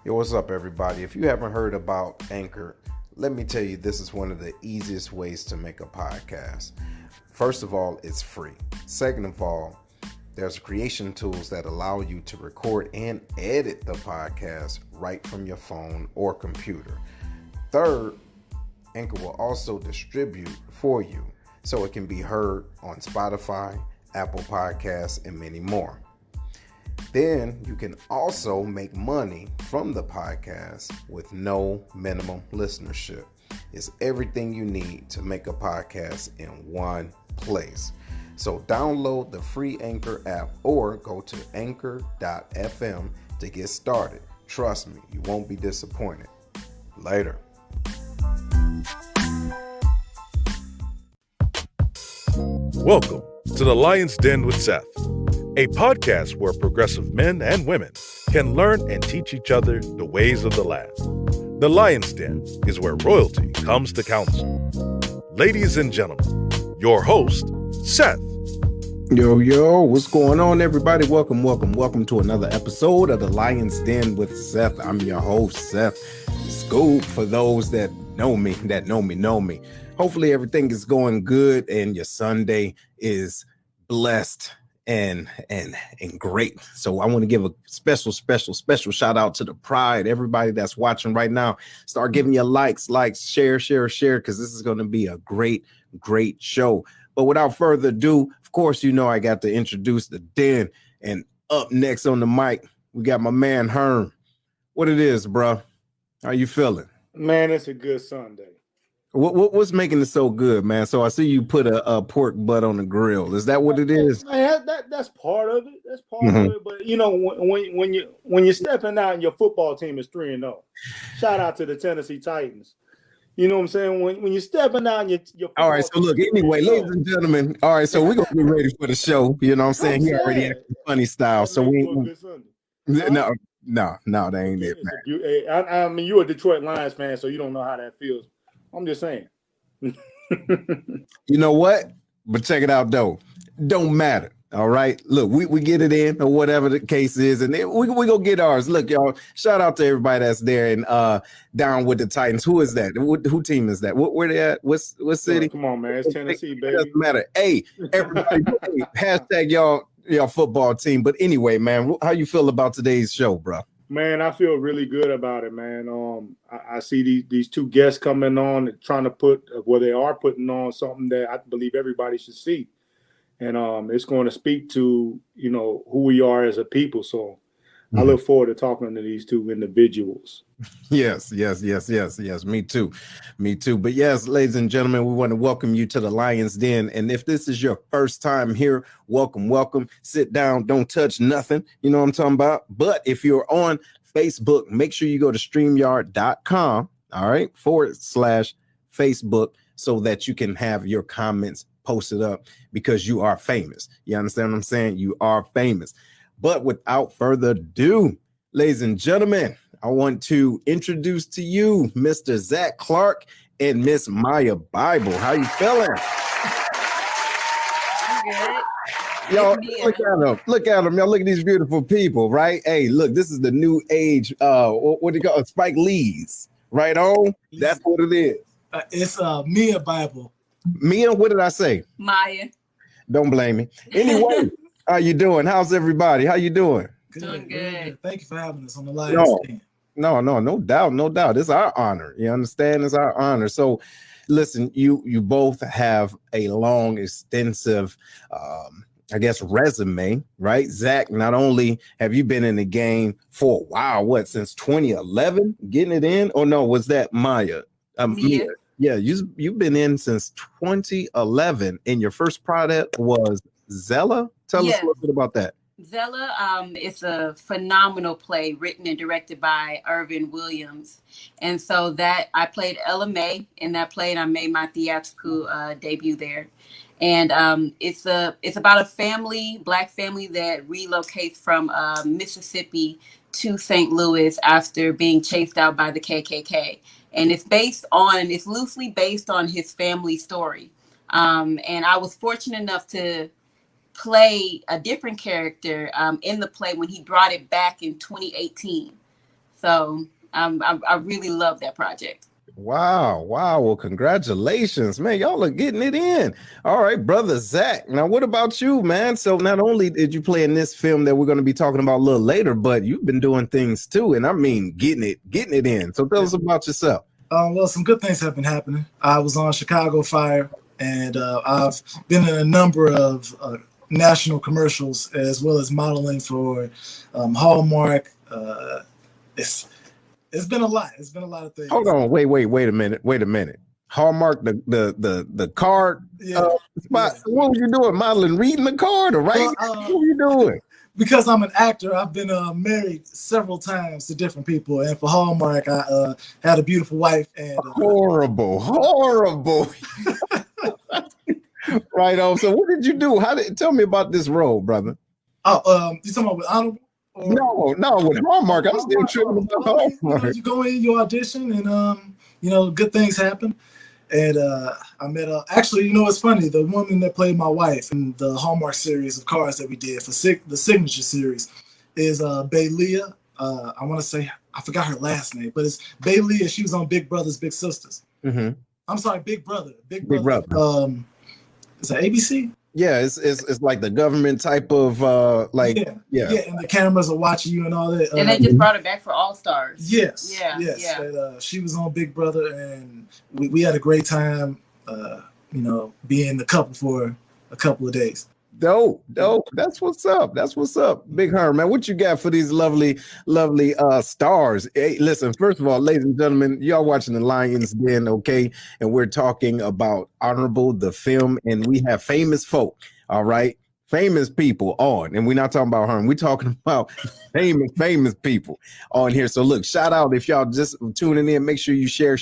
Yo, what's up, everybody? If you haven't heard about Anchor, let me tell you, this is one of the easiest ways to make a podcast. First of all, it's free. Second of all, there's creation tools that allow you to record and edit the podcast right from your phone or computer. Third, Anchor will also distribute for you so it can be heard on Spotify, Apple Podcasts, and many more. Then you can also make money from the podcast with no minimum listenership. It's everything you need to make a podcast in one place. So download the free Anchor app or go to anchor.fm to get started. Trust me, you won't be disappointed. Later. Welcome to The Lion's Den with Seth, a podcast where progressive men and women can learn and teach each other the ways of the land. The Lion's Den is where royalty comes to council. Ladies and gentlemen, your host, Seth. Yo, what's going on, everybody? Welcome to another episode of The Lion's Den with Seth. I'm your host, Seth. Scoop, for those that know me. Hopefully everything is going good and your Sunday is blessed and great. So I want to give a special shout out to the Pride, everybody that's watching right now. Start giving your likes, share, because this is going to be a great show. But without further ado, of course, you know I got to introduce the Den. And up next on the mic, we got my man Herm. What it is, bro? How you feeling? Man, it's a good Sunday. What's making it so good, man? So I see you put a pork butt on the grill. Is that what it is? Man, that's part of it. That's part of it. But you know, when you're stepping out and your football team is 3-0, shout out to the Tennessee Titans. You know what I'm saying? When you're stepping out and your all right. So look, anyway, ladies and gentlemen. All right, so we're gonna get ready for the show. You know what I'm saying? He already acted funny style. So we no, that ain't it, man. I mean, you're a Detroit Lions fan, so you don't know how that feels. I'm just saying. You know what? But check it out, though. Don't matter. All right. Look, we get it in or whatever the case is, and then we go get ours. Look, y'all, shout out to everybody that's there and down with the Titans. Who is that? Who team is that? Where they at? What city? Come on, man. It's Tennessee, baby. It doesn't matter. Hey, everybody, hashtag y'all football team. But anyway, man, how you feel about today's show, bro? Man, I feel really good about it, man. I see these two guests coming on and trying to they are putting on something that I believe everybody should see. And it's going to speak to, you know, who we are as a people. So I look forward to talking to these two individuals. Yes. Me too. But yes, ladies and gentlemen, we want to welcome you to the Lion's Den. And if this is your first time here, welcome. Sit down. Don't touch nothing. You know what I'm talking about? But if you're on Facebook, make sure you go to StreamYard.com, all right, /Facebook, so that you can have your comments posted up because you are famous. You understand what I'm saying? You are famous. But without further ado, ladies and gentlemen, I want to introduce to you Mr. Zach Clark and Miss Maya Bible. How you feeling? I'm good. Y'all, look at them. Y'all look at these beautiful people, right? Hey, look, this is the new age. What do you call it? Spike Lee's, right on? That's what it is. It's Mia Bible. Mia, what did I say? Maya. Don't blame me. Anyway, how you doing? How's everybody? How you doing? Doing good. Thank you for having us on the line. No doubt. It's our honor. You understand? It's our honor. So listen, you both have a long, extensive, resume, right? Zach, not only have you been in the game for a while, since 2011, getting it in? Or no, was that Maya? Mia. Yeah, you've been in since 2011, and your first product was ZELLA. Tell us a little bit about that. ZELLA, it's a phenomenal play written and directed by Irvin Williams. And so that I played Ella May in that play, and I made my theatrical debut there. And it's about a Black family that relocates from Mississippi to St. Louis after being chased out by the KKK. And it's loosely based on his family story. And I was fortunate enough to play a different character in the play when he brought it back in 2018 So I really love that project. Wow. Well, congratulations, man. Y'all are getting it in. All right, brother Zach. Now, what about you, man? So not only did you play in this film that we're going to be talking about a little later, but you've been doing things too. And I mean, getting it in. So tell us about yourself. Well, some good things have been happening. I was on Chicago Fire, and I've been in a number of national commercials as well as modeling for Hallmark. It's been a lot. It's been a lot of things. Hold on. Wait a minute. Hallmark, the card spot. Yeah. What were you doing? Modeling, reading the card or writing? What were you doing? Because I'm an actor, I've been married several times to different people. And for Hallmark, I had a beautiful wife. And Horrible. Right on. So what did you do? Tell me about this role, brother? You talking about with Honorable? No, with Hallmark. I'm still tripping about Hallmark. You go in, you audition, and good things happen. And I met actually, it's funny, the woman that played my wife in the Hallmark series of cars that we did for the signature series is Baylia. I want to say, I forgot her last name, but it's Baylia. She was on Big Brothers Big Sisters. Mm-hmm. I'm sorry, Big Brother. Is that ABC? Yeah, it's like the government type of yeah, and the cameras are watching you and all that. And they just brought it back for All Stars. Yes. Yeah. And, she was on Big Brother, and we had a great time. Being the couple for a couple of days. Dope. That's what's up. Big Herm, man. What you got for these lovely stars? Hey, listen, first of all, ladies and gentlemen, y'all watching the Lions Den, okay? And we're talking about Honorable, the film, and we have famous folk, all right? Famous people on, and we're not talking about Herm. We're talking about famous people on here. So look, shout out if y'all just tuning in. Make sure you share,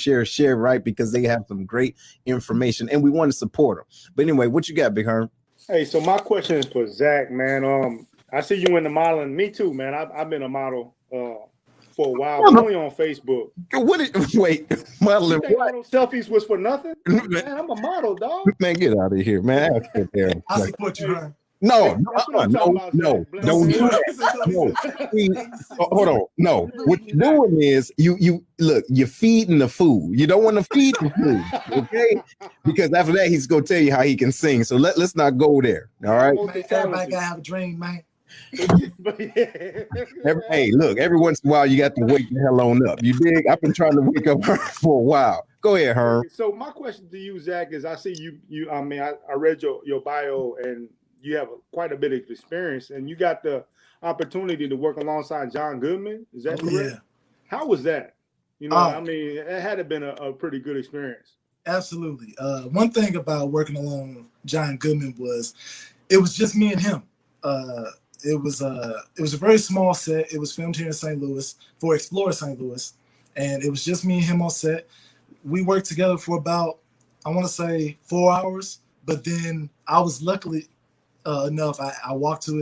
right? Because they have some great information, and we want to support them. But anyway, what you got, Big Herm? Hey, so my question is for Zach, man. I see you in the modeling. Me too, man. I've been a model for a while, but only on Facebook. Wait, modeling You think what? all those selfies was for nothing? Man, I'm a model, dog. Man, get out of here, man. I support you, Herm. No, That's what I'm talking about, don't Zach. do that. No. See, hold on. No, what you're doing is you look, you're feeding the food. You don't want to feed the food, okay? Because after that, he's gonna tell you how he can sing. So let's not go there. All right. Man, everybody gotta have a dream, man. Hey, look, every once in a while you got to wake the hell on up. You dig? I've been trying to wake up for a while. Go ahead, Herm. So my question to you, Zach, is I see you. I mean, I read your bio, and you have quite a bit of experience, and you got the opportunity to work alongside John Goodman. Is that correct? Yeah. How was that? I mean, it had to been a pretty good experience. Absolutely. One thing about working along John Goodman was it was just me and him. It was a very small set. It was filmed here in St. Louis for Explore St. Louis, and it was just me and him on set. We worked together for about, I want to say, 4 hours, but then I was luckily enough, I walked to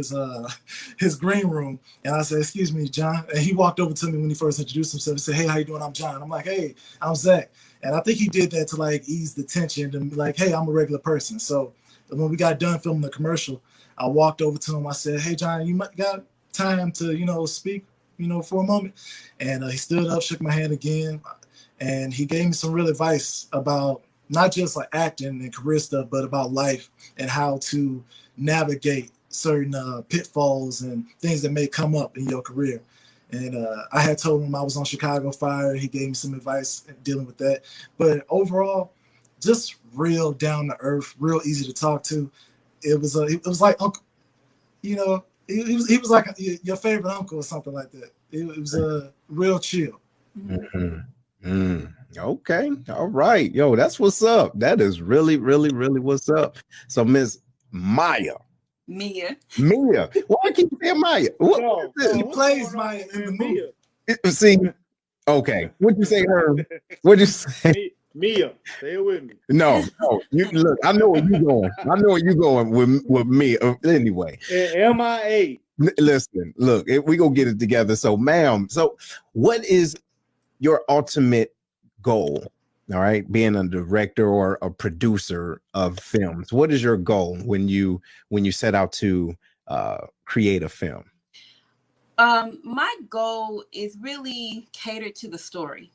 his green room, and I said, "Excuse me, John." And he walked over to me when he first introduced himself. He said, "Hey, how you doing? I'm John." I'm like, "Hey, I'm Zach." And I think he did that to like ease the tension and be like, "Hey, I'm a regular person." So when we got done filming the commercial, I walked over to him. I said, "Hey, John, you got time to speak for a moment?" And he stood up, shook my hand again, and he gave me some real advice about not just like acting and career stuff, but about life and how to navigate certain pitfalls and things that may come up in your career. And I had told him I was on Chicago Fire. He gave me some advice in dealing with that. But overall, just real down to earth, real easy to talk to. It was like uncle, he was like your favorite uncle or something like that. It was a real chill. Mm-hmm. Okay, all right, yo, that's what's up. That is really, really, really what's up. So, Miss Maya. Mia. Why I keep saying Maya? What is He this? plays Maya in the movie. See, okay. What'd you say, Herb? What'd you say? Mia, stay with me. No. You look. I know where you going with me. Anyway. MIA. Listen, look. We gonna get it together. So, ma'am. So, what is your ultimate goal? All right, being a director or a producer of films, what is your goal when you set out to create a film? My goal is really catered to the story.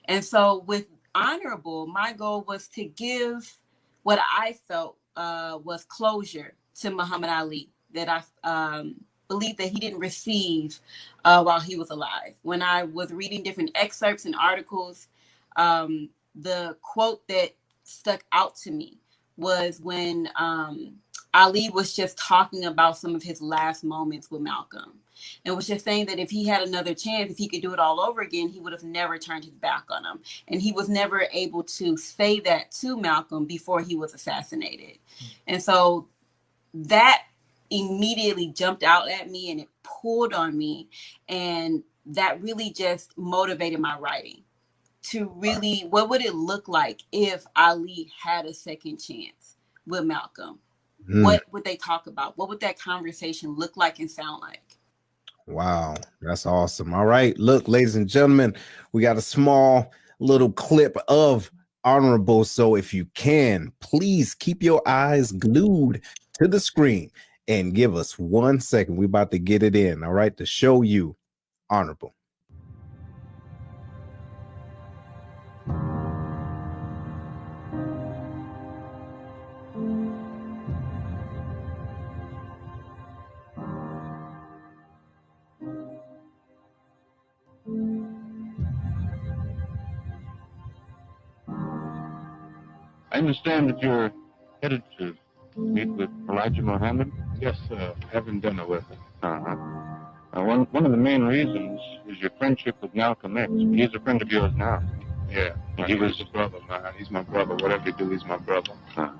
And so with Honorable, my goal was to give what I felt was closure to Muhammad Ali that I believe that he didn't receive while he was alive. When I was reading different excerpts and articles, the quote that stuck out to me was when Ali was just talking about some of his last moments with Malcolm. And was just saying that if he had another chance, if he could do it all over again, he would have never turned his back on him. And he was never able to say that to Malcolm before he was assassinated. And so that immediately jumped out at me and it pulled on me. And that really just motivated my writing to really, what would it look like if Ali had a second chance with Malcolm? What would they talk about? What would that conversation look like and sound like? Wow, that's awesome. All right, look, ladies and gentlemen, we got a small little clip of Honorable. So if you can, please keep your eyes glued to the screen and give us 1 second. We're about to get it in, all right, to show you Honorable. I understand that you're headed to meet with Elijah Muhammad? Yes, sir. Having dinner with him. One of the main reasons is your friendship with Malcolm X. He's a friend of yours now. Yeah. He was a brother, man. He's my brother. Whatever you do, he's my brother. There's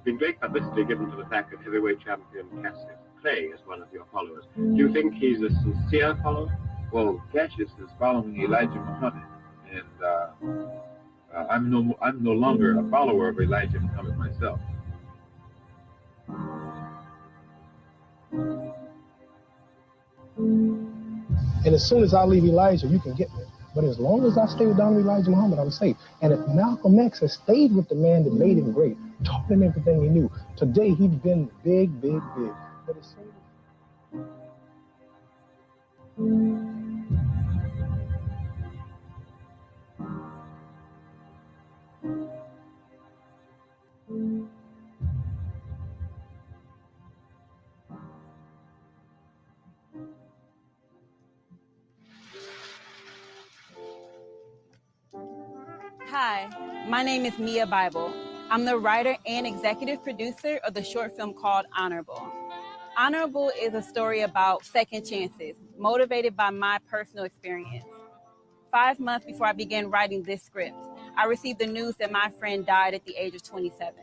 been great publicity given to the fact that heavyweight champion Cassius Clay is one of your followers. Do you think he's a sincere follower? Well, Cassius is following Elijah Muhammad, and I'm no longer a follower of Elijah Muhammad myself. And as soon as I leave Elijah, you can get me. But as long as I stay with Donald Elijah Muhammad, I'm safe. And if Malcolm X has stayed with the man that made him great, taught him everything he knew, today he's been big, big, big. But as soon as Hi, my name is Mia Bible. I'm the writer and executive producer of the short film called Honorable. Honorable is a story about second chances, motivated by my personal experience. 5 months before I began writing this script, I received the news that my friend died at the age of 27.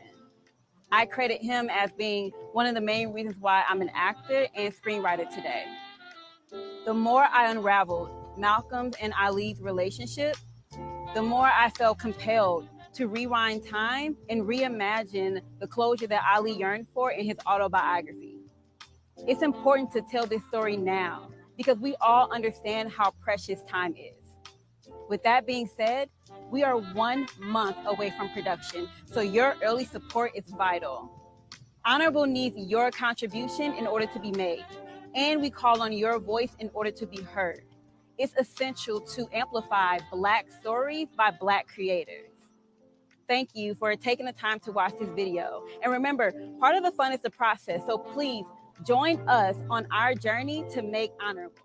I credit him as being one of the main reasons why I'm an actor and screenwriter today. The more I unraveled Malcolm's and Ali's relationship, the more I felt compelled to rewind time and reimagine the closure that Ali yearned for in his autobiography. It's important to tell this story now because we all understand how precious time is. With that being said, we are 1 month away from production, so your early support is vital. Honorable needs your contribution in order to be made, and we call on your voice in order to be heard. It's essential to amplify Black stories by Black creators. Thank you for taking the time to watch this video. And remember, part of the fun is the process, so please join us on our journey to make Honorable.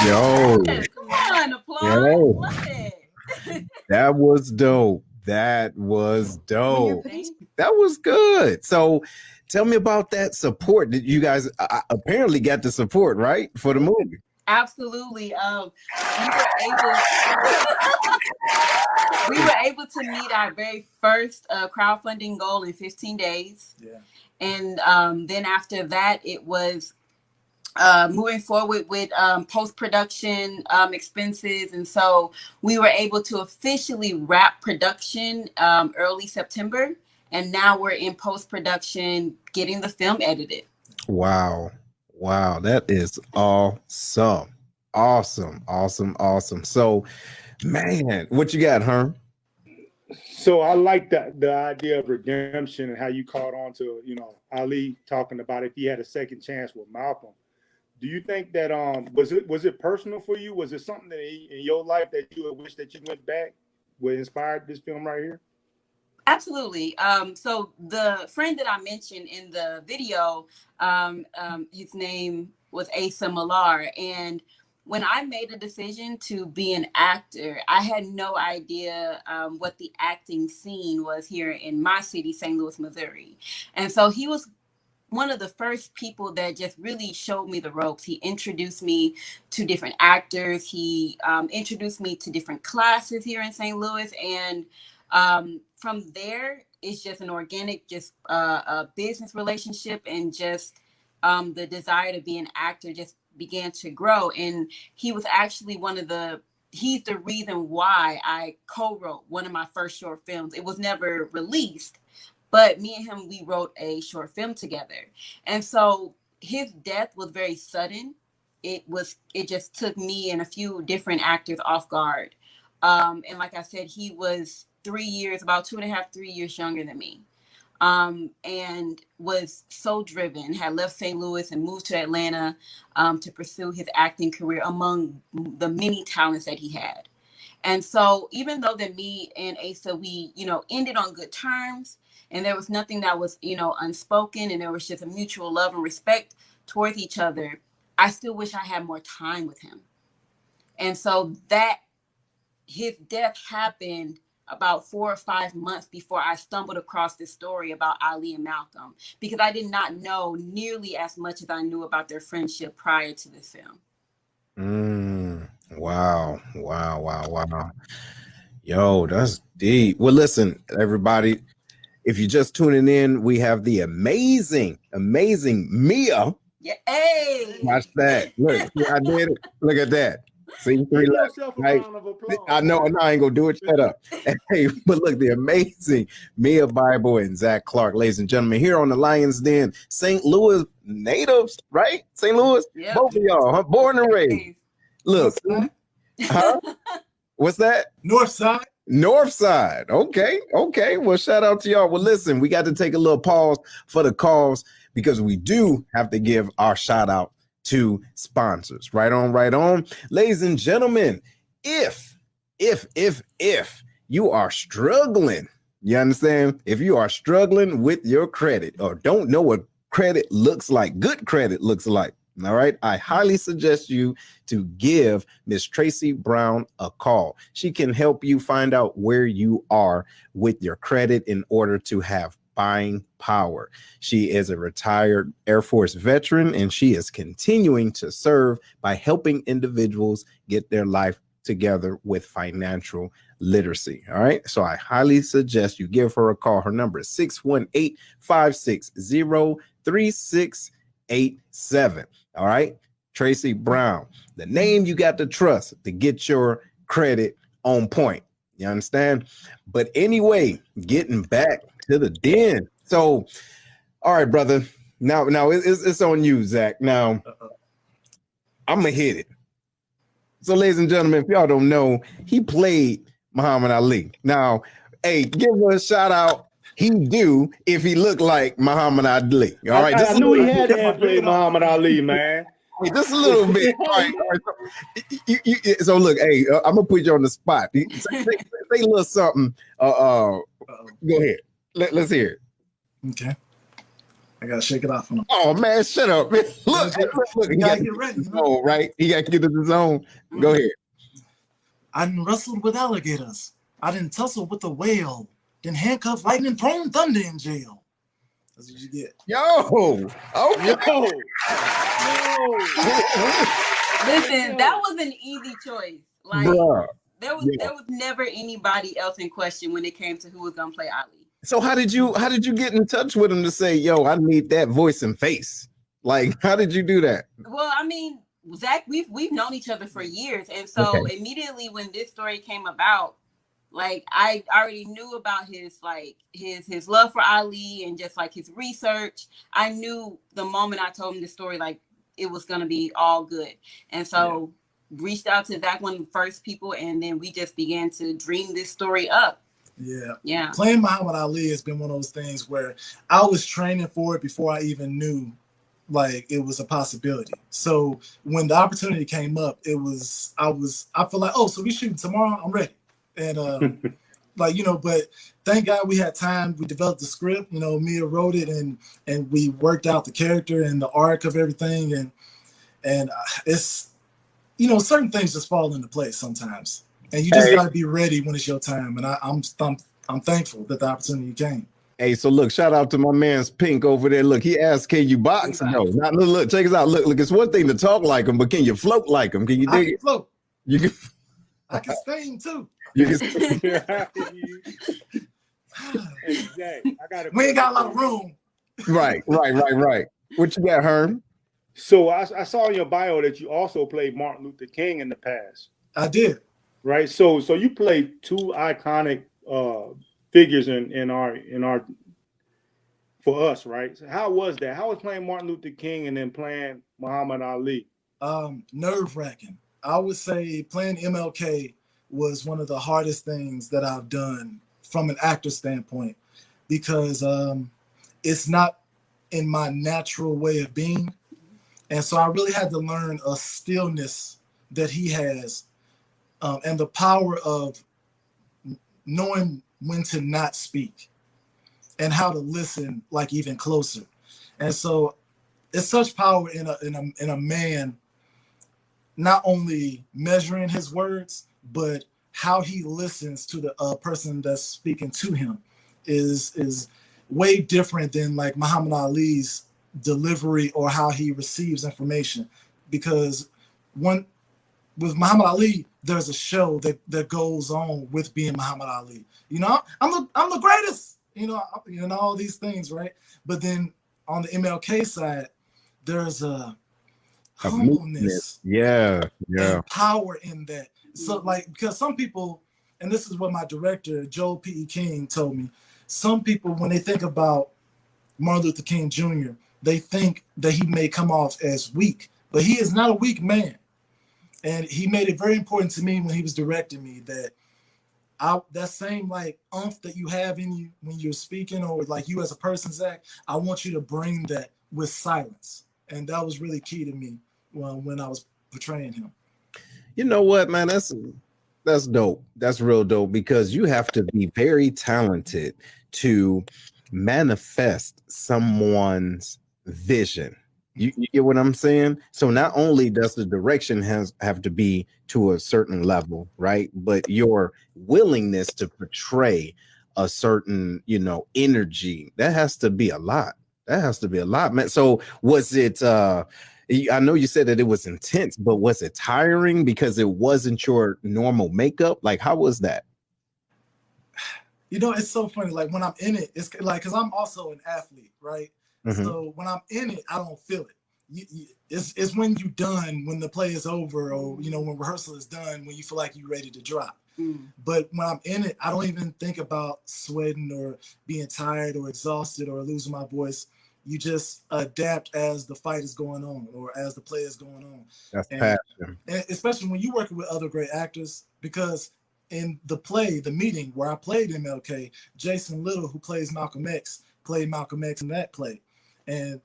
Yo, Come on, applause. Yo. Love it. That was dope. That was dope. That was good. So tell me about that support. Did you guys apparently got the support, right, for the movie? Absolutely. We were able to meet our very first crowdfunding goal in 15 days. Yeah. And then after that, it was moving forward with post-production expenses. And so we were able to officially wrap production early September. And now we're in post-production getting the film edited. Wow. Wow. That is awesome. Awesome. So, man, what you got, Herm? So I like the idea of redemption and how you caught on to, Ali talking about if he had a second chance with Malcolm. Do you think that was it personal for you? Was it something that in your life that you would wish that you went back, what inspired this film right here? Absolutely. So the friend that I mentioned in the video, his name was Asa Millar. And when I made a decision to be an actor, I had no idea what the acting scene was here in my city, St. Louis, Missouri. And so he was one of the first people that just really showed me the ropes. He introduced me to different actors. He introduced me to different classes here in St. Louis. And from there, it's just an organic, just a business relationship, and just the desire to be an actor just began to grow. And he was actually he's the reason why I co-wrote one of my first short films. It was never released, but me and him, we wrote a short film together. And so his death was very sudden. It just took me and a few different actors off guard. And like I said, he was 3 years, about 2.5, 3 years younger than me. And was so driven, had left St. Louis and moved to Atlanta to pursue his acting career among the many talents that he had. And so even though that me and Asa, we, ended on good terms, and there was nothing that was, unspoken, and there was just a mutual love and respect towards each other, I still wish I had more time with him. And so that his death happened about 4 or 5 months before I stumbled across this story about Ali and Malcolm, because I did not know nearly as much as I knew about their friendship prior to this film. Wow. Yo, that's deep. Well, listen, everybody, if you're just tuning in, we have the amazing Mia. Yeah, hey. Watch that. Look, I did it. Look at that. See, 3 left. Right? I know, I ain't gonna do it. Shut up. Hey, but look, the amazing Mia Bible and Zach Clark, ladies and gentlemen, here on the Lion's Den, St. Louis natives, right? St. Louis, yep. Both of y'all, huh? Born and raised. Look, huh? What's that? North Side. Okay. Well, shout out to y'all. Well, listen, we got to take a little pause for the cause, because we do have to give our shout out to sponsors. Right on. Ladies and gentlemen, if you are struggling, you understand? If you are struggling with your credit or don't know what credit looks like, good credit looks like, all right, I highly suggest you to give Miss Tracy Brown a call. She can help you find out where you are with your credit in order to have buying power. She is a retired Air Force veteran, and she is continuing to serve by helping individuals get their life together with financial literacy. All right. So I highly suggest you give her a call. Her number is 618-560-3687. All right. Tracy Brown, the name you got to trust to get your credit on point. You understand? But anyway, getting back to the den. So, all right, brother. Now it's on you, Zach. Now, I'm going to hit it. So, ladies and gentlemen, if y'all don't know, he played Muhammad Ali. Now, hey, give us a shout out. He do if he looked like Muhammad Ali. All right. I knew he had to play Muhammad Ali, man. Hey, just a little bit. All right. So look, hey, I'm gonna put you on the spot. Say a little something. Go ahead. Let's hear it. Okay. I gotta shake it off on him. Oh man, shut up. Man. Look, he gotta get ready. Oh, right. He gotta get to the zone. Go ahead. I done wrestled with alligators. I didn't tussle with a whale. Then handcuff lightning, thrown thunder in jail. That's what you get. Yo. Okay. Listen, that was an easy choice. Like, bruh, there was never anybody else in question when it came to who was gonna play Ali. So how did you get in touch with him to say, yo, I need that voice and face? Like, how did you do that? Well, I mean, Zach, we've known each other for years, and so immediately when this story came about, Like I already knew about his love for Ali and just like his research. I knew the moment I told him the story, like it was gonna be all good. And so reached out to Zach, one of the first people, and then we just began to dream this story up. Yeah. Playing Muhammad Ali has been one of those things where I was training for it before I even knew like it was a possibility. So when the opportunity came up, I feel like, oh, so we shooting tomorrow? I'm ready. And like, you know, but thank God we had time. We developed the script, you know, Mia wrote it and we worked out the character and the arc of everything. And it's, you know, certain things just fall into place sometimes. And you just got to be ready when it's your time. And I'm thankful that the opportunity came. Hey, so look, shout out to my man's Pink over there. Look, he asked, can you box? No, not look, check us out. Look, it's one thing to talk like him, but can you float like him? Can you dig it? Float. You can. I can steam too. You can. Exactly. We ain't got a lot of room. Right. What you got, Herm? So I saw in your bio that you also played Martin Luther King in the past. I did. Right. So you played two iconic figures in our for us, right? So how was that? How was playing Martin Luther King and then playing Muhammad Ali? Nerve-wracking. I would say playing MLK was one of the hardest things that I've done from an actor standpoint, because it's not in my natural way of being. And so I really had to learn a stillness that he has, and the power of knowing when to not speak and how to listen, like even closer. And so it's such power in a man, not only measuring his words, but how he listens to the person that's speaking to him is way different than like Muhammad Ali's delivery or how he receives information. Because with Muhammad Ali, there's a show that goes on with being Muhammad Ali. You know, I'm the greatest. You know, all these things, right? But then on the MLK side, there's a humbleness, and power in that. So, like, because some people, and this is what my director Joel P.E. King told me, some people when they think about Martin Luther King Jr., they think that he may come off as weak, but he is not a weak man. And he made it very important to me when he was directing me that that same like umph that you have in you when you're speaking, or like you as a person, Zach, I want you to bring that with silence. And that was really key to me when I was portraying him. You know what, man? That's dope. That's real dope, because you have to be very talented to manifest someone's vision. You get what I'm saying? So not only does the direction have to be to a certain level, right? But your willingness to portray a certain, energy, that has to be a lot. That has to be a lot, man. So was it, I know you said that it was intense, but was it tiring because it wasn't your normal makeup? Like, how was that? It's so funny. Like when I'm in it, it's like, cause I'm also an athlete, right? Mm-hmm. So when I'm in it, I don't feel it. It's when you're done, when the play is over, or when rehearsal is done, when you feel like you're ready to drop. But when I'm in it, I don't even think about sweating or being tired or exhausted or losing my voice. You just adapt as the fight is going on or as the play is going on. That's passion. And especially when you're working with other great actors, because in the play, the meeting where I played MLK, Jason Little, who plays Malcolm X, played Malcolm X in that play. And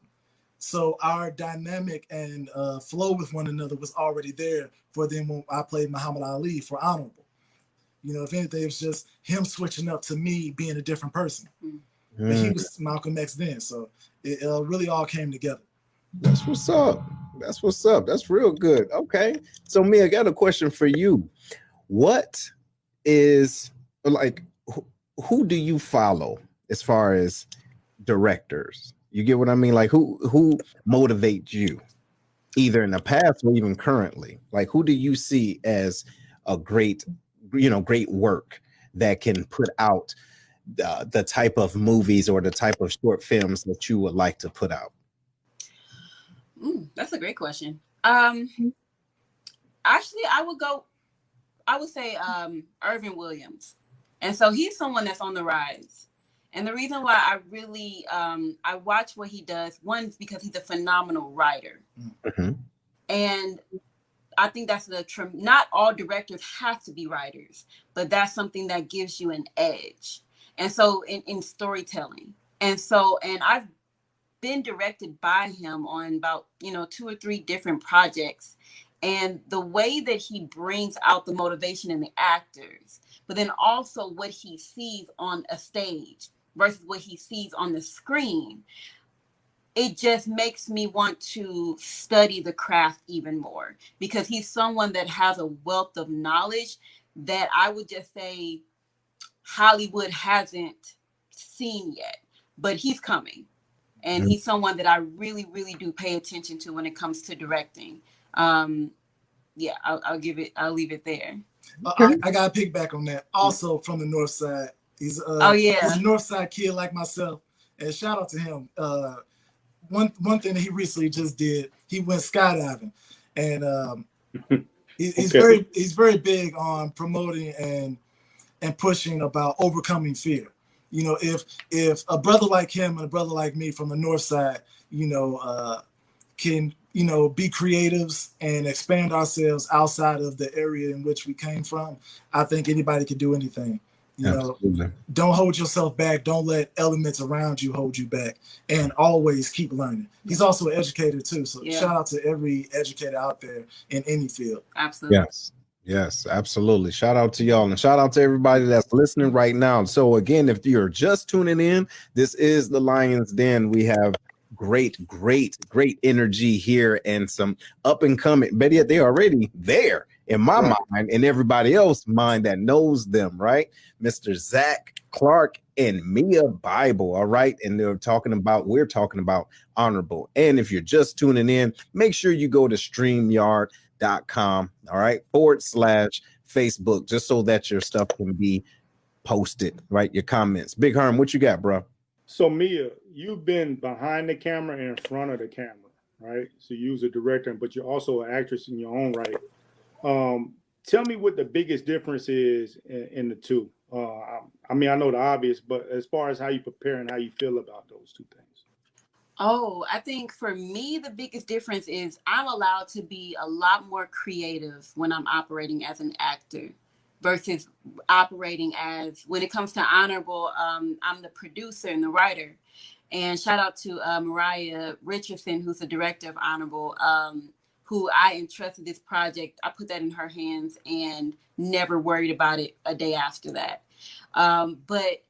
so our dynamic and flow with one another was already there for them when I played Muhammad Ali for Honorable. If anything, it was just him switching up to me being a different person. But he was Malcolm X then. So it really all came together. That's what's up. That's what's up. That's real good. Okay. So Mia, I got a question for you. What is, like, who do you follow as far as directors? You get what I mean? Like who motivates you either in the past or even currently? Like who do you see as a great work that can put out the type of movies or the type of short films that you would like to put out? That's a great question. Actually, I would say Irvin Williams. And so he's someone that's on the rise. And the reason why I really, I watch what he does, one is because he's a phenomenal writer. Mm-hmm. And I think that's not all directors have to be writers, but that's something that gives you an edge. And so in storytelling. And I've been directed by him on about, 2 or 3 different projects. And the way that he brings out the motivation in the actors, but then also what he sees on a stage versus what he sees on the screen, it just makes me want to study the craft even more, because he's someone that has a wealth of knowledge that I would just say Hollywood hasn't seen yet, but he's coming. And he's someone that I really, really do pay attention to when it comes to directing. I'll leave it there. I got to piggyback on that. Also from the North Side. He's he's a North Side kid like myself. And shout out to him. One thing that he recently just did, he went skydiving. And he's very big on promoting and pushing about overcoming fear. If a brother like him and a brother like me from the North Side, can, be creatives and expand ourselves outside of the area in which we came from, I think anybody can do anything. Don't hold yourself back. Don't let elements around you hold you back, and always keep learning. He's also an educator too. So shout out to every educator out there in any field. Absolutely. Yes, absolutely. Shout out to y'all, and shout out to everybody that's listening right now. So again, if you're just tuning in, this is the Lion's Den. We have great energy here and some up and coming. Better yet, they're already there in my mind and everybody else's mind that knows them, right? Mr. Zach Clark and Mia Bible, all right? And we're talking about Honorable. And if you're just tuning in, make sure you go to StreamYard.com, all right, /Facebook, just so that your stuff can be posted, right? Your comments. Big Herm, what you got, bro? So Mia, you've been behind the camera and in front of the camera, right? So you're a director, but you're also an actress in your own right. Tell me what the biggest difference is in the two. I know the obvious, but as far as how you prepare and how you feel about those two things. Oh, I think for me, the biggest difference is I'm allowed to be a lot more creative when I'm operating as an actor versus operating as, when it comes to Honorable, I'm the producer and the writer. And shout out to Mariah Richardson, who's the director of Honorable, who I entrusted this project. I put that in her hands and never worried about it a day after that. But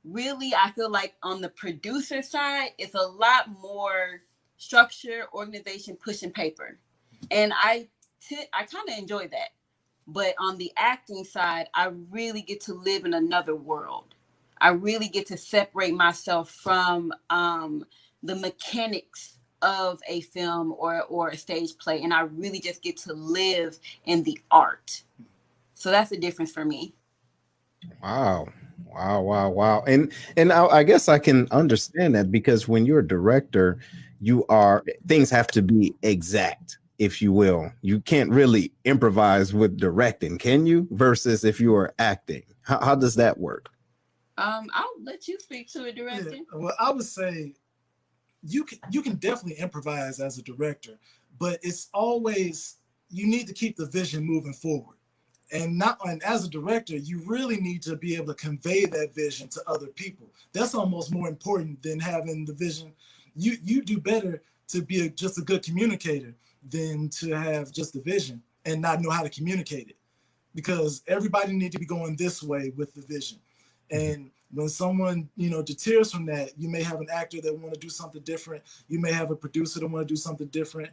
really, I feel like on the producer side, it's a lot more structure, organization, pushing paper. And I kind of enjoy that. But on the acting side, I really get to live in another world. I really get to separate myself from the mechanics of a film or a stage play. And I really just get to live in the art. So that's the difference for me. Wow. And I guess I can understand that, because when you're a director, things have to be exact, if you will. You can't really improvise with directing, can you? Versus if you are acting. How does that work? I'll let you speak to it, director. Yeah, well, I would say you can definitely improvise as a director, but it's always, you need to keep the vision moving forward. And as a director, you really need to be able to convey that vision to other people. That's almost more important than having the vision. You do better to be just a good communicator than to have just the vision and not know how to communicate it, because everybody needs to be going this way with the vision. And when someone, deters from that, you may have an actor that want to do something different. You may have a producer that want to do something different,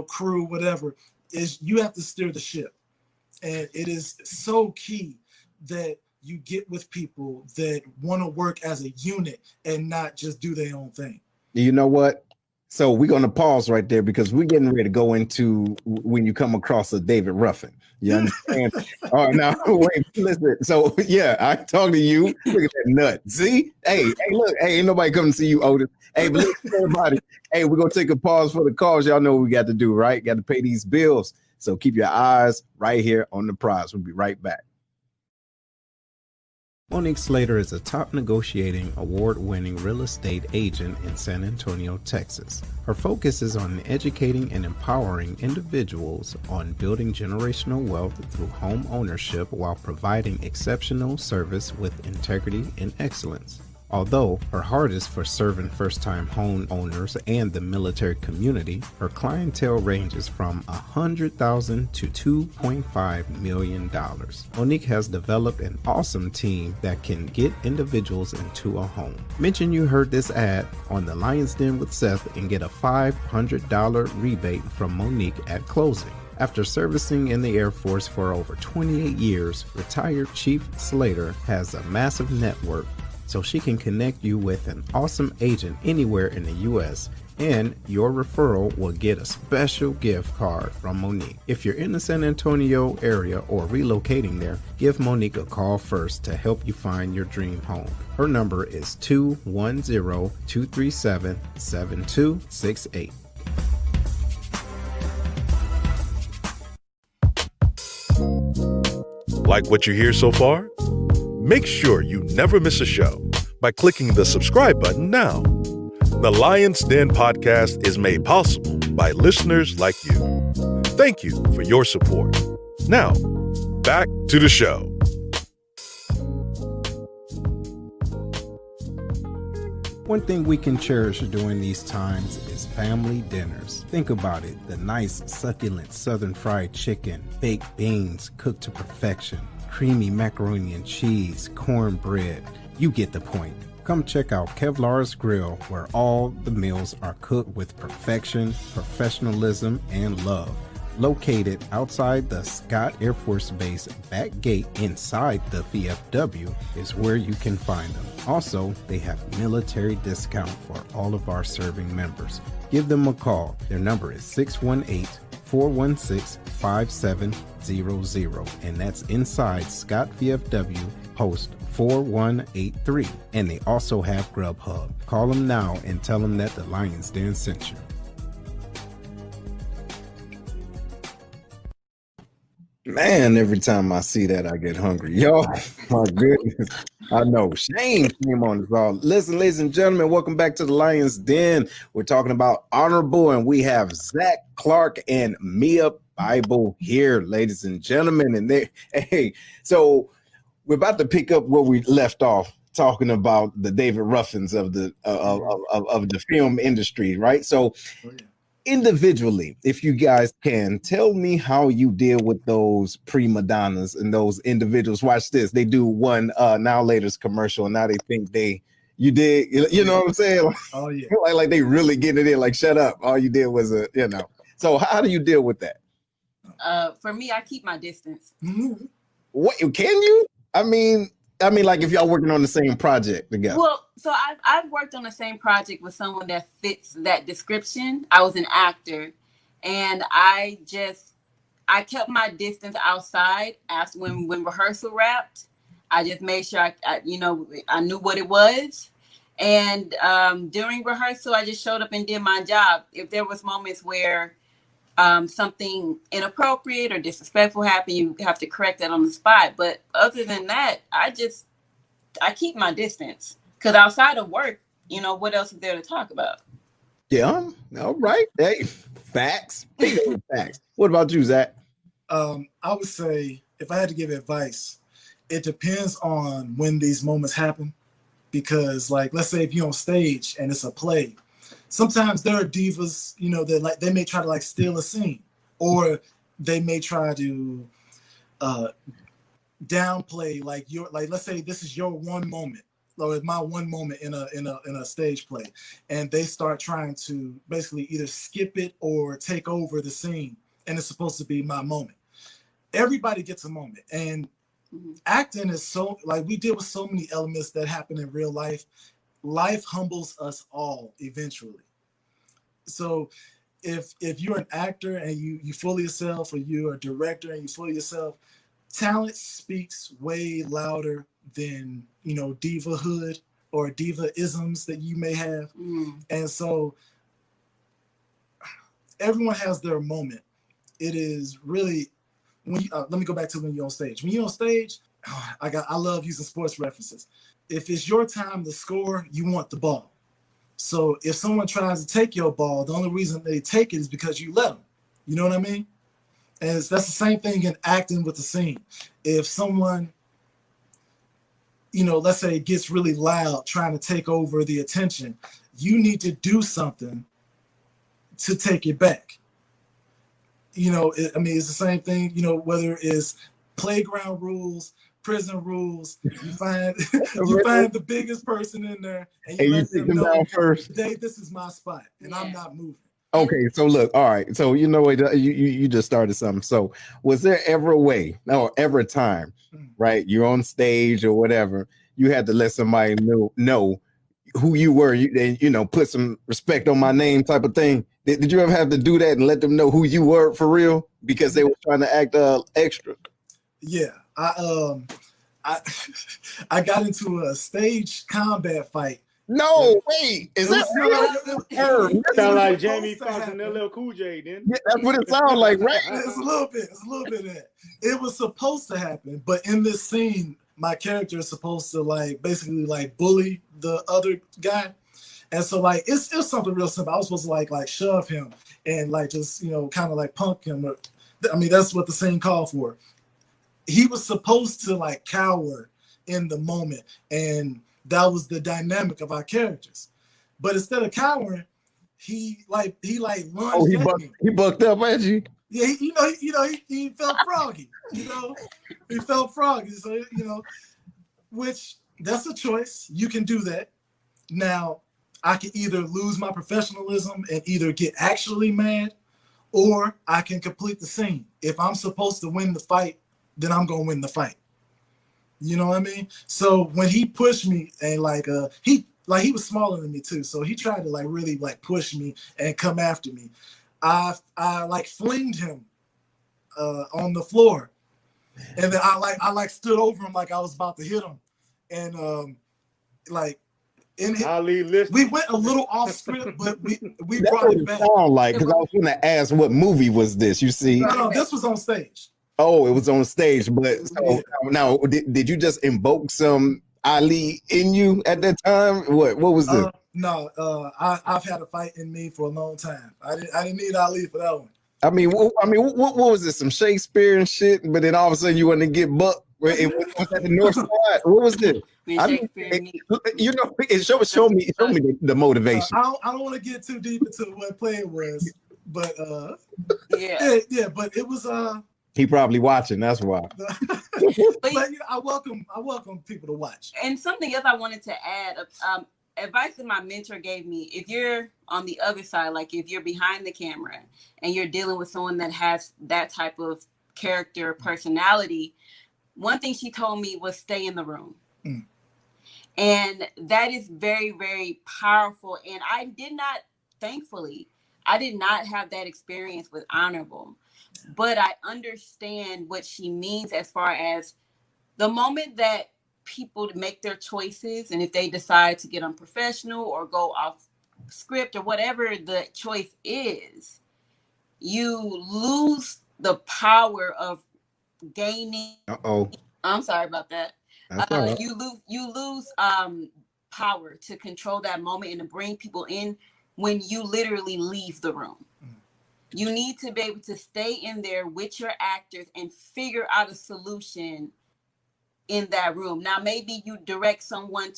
crew, whatever. You have to steer the ship. And it is so key that you get with people that want to work as a unit and not just do their own thing. You know what? So we're going to pause right there, because we're getting ready to go into when you come across a David Ruffin. You understand? All right, now wait, listen. So yeah, I talk to you. Look at that nut. See? Hey, look. Hey, ain't nobody coming to see you, Otis. Hey, but listen, everybody. Hey, we're going to take a pause for the calls. Y'all know what we got to do, right? Got to pay these bills. So keep your eyes right here on the prize. We'll be right back. Monique Slater is a top negotiating, award-winning real estate agent in San Antonio, Texas. Her focus is on educating and empowering individuals on building generational wealth through home ownership while providing exceptional service with integrity and excellence. Although her heart is for serving first-time home owners and the military community, her clientele ranges from $100,000 to $2.5 million. Monique has developed an awesome team that can get individuals into a home. Mention you heard this ad on The Lion's Den with Seth and get a $500 rebate from Monique at closing. After servicing in the Air Force for over 28 years, retired Chief Slater has a massive network so she can connect you with an awesome agent anywhere in the U.S., and your referral will get a special gift card from Monique. If you're in the San Antonio area or relocating there, give Monique a call first to help you find your dream home. Her number is 210-237-7268. Like what you hear so far? Make sure you never miss a show by clicking the subscribe button now. The Lion's Den podcast is made possible by listeners like you. Thank you for your support. Now, back to the show. One thing we can cherish during these times is family dinners. Think about it, the nice, succulent southern fried chicken, baked beans cooked to perfection, creamy macaroni and cheese, cornbread. You get the point. Come check out Kevlar's Grill, where all the meals are cooked with perfection, professionalism, and love. Located outside the Scott Air Force Base back gate inside the VFW is where you can find them. Also, they have military discount for all of our serving members. Give them a call. Their number is 618-416-5700, and that's inside Scott VFW, post 4183. And they also have Grubhub. Call them now and tell them that the Lion's Den sent you. Man, every time I see that, I get hungry. Yo, my goodness. I know. Shame came on us all. Listen, ladies and gentlemen, welcome back to the Lion's Den. We're talking about Honorable, and we have Zach Clark and Mia Bible here, ladies and gentlemen. And so we're about to pick up where we left off, talking about the David Ruffins of the of the film industry, right? So individually, if you guys can, tell me how you deal with those prima donnas and those individuals. Watch this. They do one Now Later's commercial, and now they think you did, you know what I'm saying? Oh yeah. like they really get it in, like, shut up. All you did was So how do you deal with that? For me, I keep my distance. What, can you? I mean, like if y'all working on the same project together. Well, so I've worked on the same project with someone that fits that description. I was an actor, and I kept my distance outside after when rehearsal wrapped. I just made sure I knew what it was. And during rehearsal, I just showed up and did my job. If there was moments where something inappropriate or disrespectful happened, you have to correct that on the spot. But other than that, I keep my distance, because outside of work, what else is there to talk about? Yeah. All right. Hey, facts. Facts. What about you, Zach? I would say, if I had to give advice, it depends on when these moments happen. Because, like, let's say if you're on stage and it's a play, sometimes there are divas, that they may try to steal a scene, or they may try to downplay let's say this is your one moment, or my one moment in a stage play, and they start trying to basically either skip it or take over the scene, and it's supposed to be my moment. Everybody gets a moment, and acting is so, we deal with so many elements that happen in real life. Life humbles us all eventually. So if you're an actor and you fully yourself, or you're a director and you fully yourself, talent speaks way louder than divahood or diva-isms that you may have. And so everyone has their moment. It is really, let me go back to when you're on stage. When you're on stage, I love using sports references. If it's your time to score, you want the ball. So if someone tries to take your ball, the only reason they take it is because you let them. You know what I mean? And that's the same thing in acting with the scene. If someone, let's say it gets really loud trying to take over the attention, you need to do something to take it back. It's the same thing, whether it's playground rules, prison rules, you find the biggest person in there and you let them know, first. Dave, this is my spot and I'm not moving. Okay, so look, all right. So you just started something. So was there ever a way, or ever a time, right? You're on stage or whatever, you had to let somebody know who you were, and put some respect on my name type of thing. Did you ever have to do that and let them know who you were for real because they were trying to act extra? Yeah, I got into a stage combat fight. No, wait, is that real? Sound like Jamie Foxx and LL Cool J, then. Yeah, that's what it sounds like, right? It's a little bit of that. It was supposed to happen, but in this scene, my character is supposed to basically bully the other guy. And so it's something real simple. I was supposed to shove him and just kind of punk him. That's what the scene called for. He was supposed to cower in the moment, and that was the dynamic of our characters. But instead of cowering, he lunged at me. He bucked up at you. Yeah, he felt froggy. He felt froggy. So which that's a choice. You can do that. Now, I can either lose my professionalism and either get actually mad, or I can complete the scene. If I'm supposed to win the fight, then I'm gonna win the fight. You know what I mean? So when he pushed me and he was smaller than me too, so he tried to really push me and come after me. I flinged him on the floor, and then I stood over him like I was about to hit him, and we went a little off script, but we brought it back. Because I was going to ask, what movie was this? You see, no, this was on stage. Oh, it was on stage, but so now did you just invoke some Ali in you at that time? What was this? No, I've had a fight in me for a long time. I didn't need Ali for that one. What was this? Some Shakespeare and shit, but then all of a sudden you want to get bucked. Was at the North Side? What was this? Show me the motivation. I don't want to get too deep into what play it was, but yeah, but it was He probably watching. That's why. But I welcome people to watch. And something else I wanted to add, advice that my mentor gave me: if you're on the other side, if you're behind the camera and you're dealing with someone that has that type of character, personality, one thing she told me was stay in the room. And that is very, very powerful. And thankfully, I did not have that experience with Honorable. But I understand what she means as far as the moment that people make their choices, and if they decide to get unprofessional or go off script or whatever the choice is, you lose the power of gaining. I'm sorry about that. Right. You lose power to control that moment and to bring people in when you literally leave the room. You need to be able to stay in there with your actors and figure out a solution in that room. Now, maybe you direct someone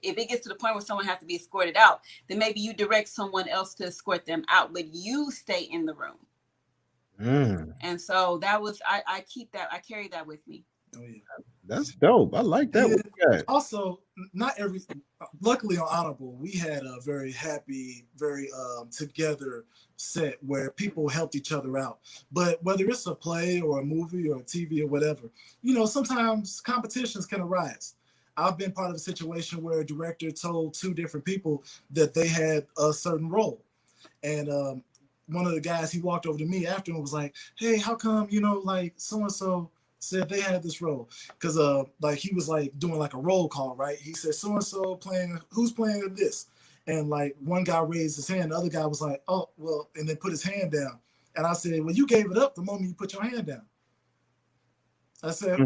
if it gets to the point where someone has to be escorted out, then maybe you direct someone else to escort them out, but you stay in the room. And so that was, I carry that with me. Oh yeah, that's dope. I like that. Yeah. Also, not everything. Luckily, on Honorable, we had a very happy, very together set where people helped each other out. But whether it's a play or a movie or a TV or whatever, sometimes competitions can arise. I've been part of a situation where a director told two different people that they had a certain role, and one of the guys, he walked over to me after and was like, "Hey, how come so and so said they had this role?" Because he was doing a roll call, right? He said so and so who's playing this, and one guy raised his hand, the other guy was like, "Oh well," and then put his hand down. And I said, "Well, you gave it up the moment you put your hand down." I said,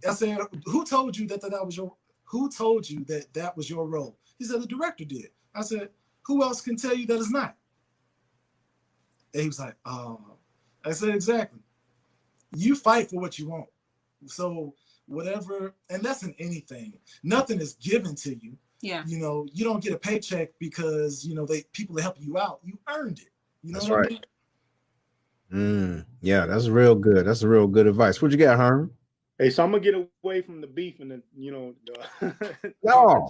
I said, who told you that was your, who told you that that was your role? He said, the director did. I said, who else can tell you that it's not? And he was like, oh. I said, exactly. You fight for what you want. So whatever, and that's in anything. Nothing is given to you. Yeah. You know, you don't get a paycheck because, you know, people that help you out, you earned it. You know That's what right. I mean? Yeah, that's real good. That's a real good advice. What you got, Herm? Hey, so I'm gonna get away from the beef and the, you know, the No.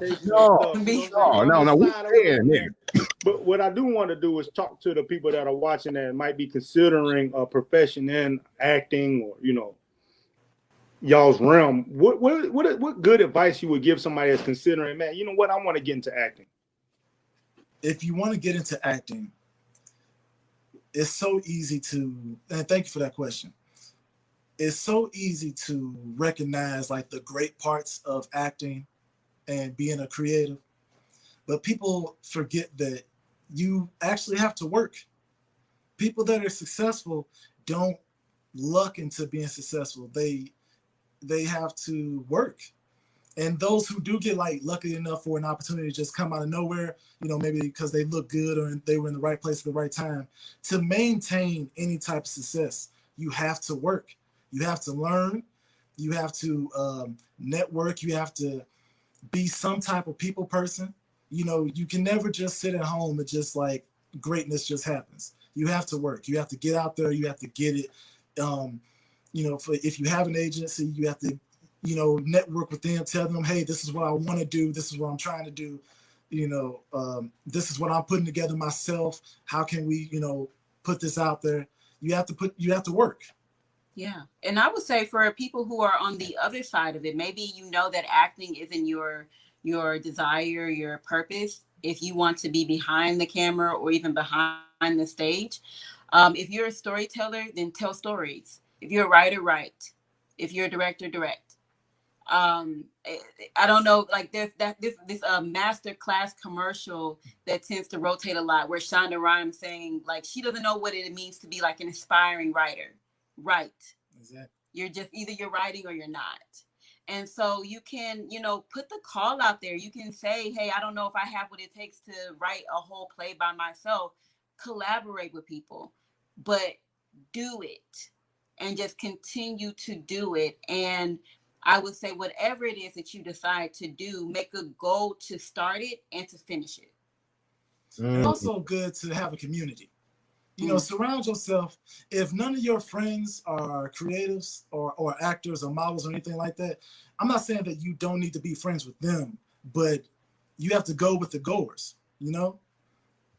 But what I do want to do is talk to the people that are watching that might be considering a profession in acting or, you know, y'all's realm. What good advice you would give somebody that's considering, man, you know what, I want to get into acting? If you want to get into acting, it's so easy to, and thank you for that question. It's so easy to recognize like the great parts of acting and being a creative, but people forget that you actually have to work. People that are successful don't luck into being successful. They have to work. And those who do get like lucky enough for an opportunity to just come out of nowhere, you know, maybe because they look good or they were in the right place at the right time, to maintain any type of success, you have to work. You have to learn. You have to network. You have to be some type of people person. You know, you can never just sit at home and just like greatness just happens. You have to work. You have to get out there. You have to get it. You know, if you have an agency, you have to, you know, network with them, tell them, hey, this is what I want to do. This is what I'm trying to do. You know, this is what I'm putting together myself. How can we, you know, put this out there? You have to work. Yeah. And I would say for people who are on the other side of it, maybe you know that acting isn't your desire, your purpose. If you want to be behind the camera or even behind the stage, if you're a storyteller, then tell stories. If you're a writer, write. If you're a director, direct. I don't know, like there's this master class commercial that tends to rotate a lot where Shonda Rhimes saying like she doesn't know what it means to be like an aspiring writer. Right. Exactly. You're just either you're writing or you're not. And so you can, you know, put the call out there. You can say, hey, I don't know if I have what it takes to write a whole play by myself. Collaborate with people, but do it and just continue to do it. And I would say whatever it is that you decide to do, make a goal to start it and to finish it. It's also good to have a community. You know, surround yourself. If none of your friends are creatives or actors or models or anything like that, I'm not saying that you don't need to be friends with them, but you have to go with the goers, you know?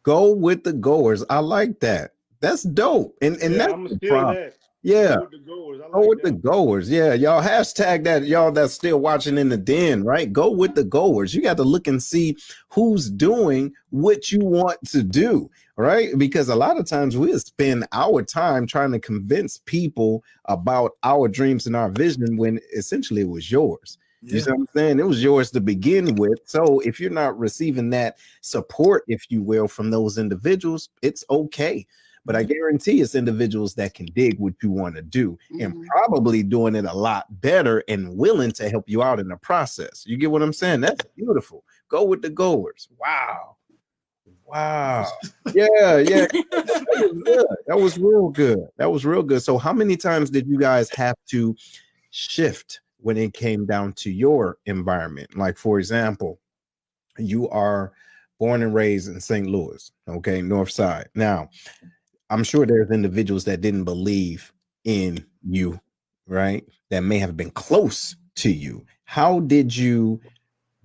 Go with the goers. I like that. That's dope. And yeah, that's I'm still that. Yeah. Go with the goers. I Go like with the goers. Yeah. Y'all hashtag that, y'all that's still watching in the den, right? Go with the goers. You got to look and see who's doing what you want to do, right? Because a lot of times we spend our time trying to convince people about our dreams and our vision when essentially it was yours. Yeah. You see what I'm saying? It was yours to begin with. So if you're not receiving that support, if you will, from those individuals, it's okay. But I guarantee it's individuals that can dig what you want to do and probably doing it a lot better and willing to help you out in the process. You get what I'm saying? That's beautiful. Go with the goers. Wow. Yeah. That was real good. That was real good. So how many times did you guys have to shift when it came down to your environment? Like, for example, you are born and raised in St. Louis, okay, North Side. Now, I'm sure there's individuals that didn't believe in you, right? That may have been close to you. How did you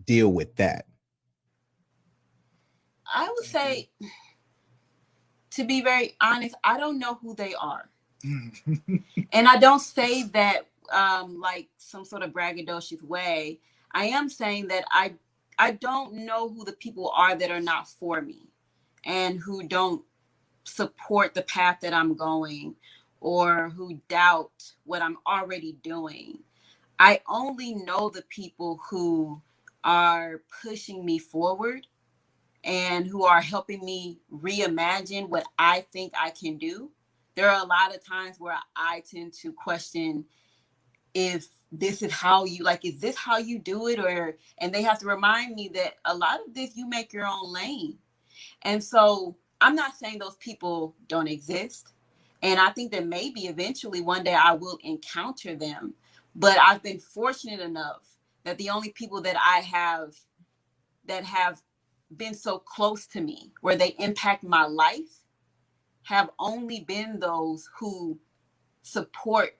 deal with that? I would say, to be very honest, I don't know who they are. And I don't say that like some sort of braggadocious way. I am saying that I don't know who the people are that are not for me and who don't support the path that I'm going or who doubt what I'm already doing. I only know the people who are pushing me forward and who are helping me reimagine what I think I can do. There are a lot of times where I tend to question, if this is how you like, is this how you do it? And they have to remind me that a lot of this, you make your own lane. And so I'm not saying those people don't exist. And I think that maybe eventually one day I will encounter them. But I've been fortunate enough that the only people that I have that have been so close to me, where they impact my life, have only been those who support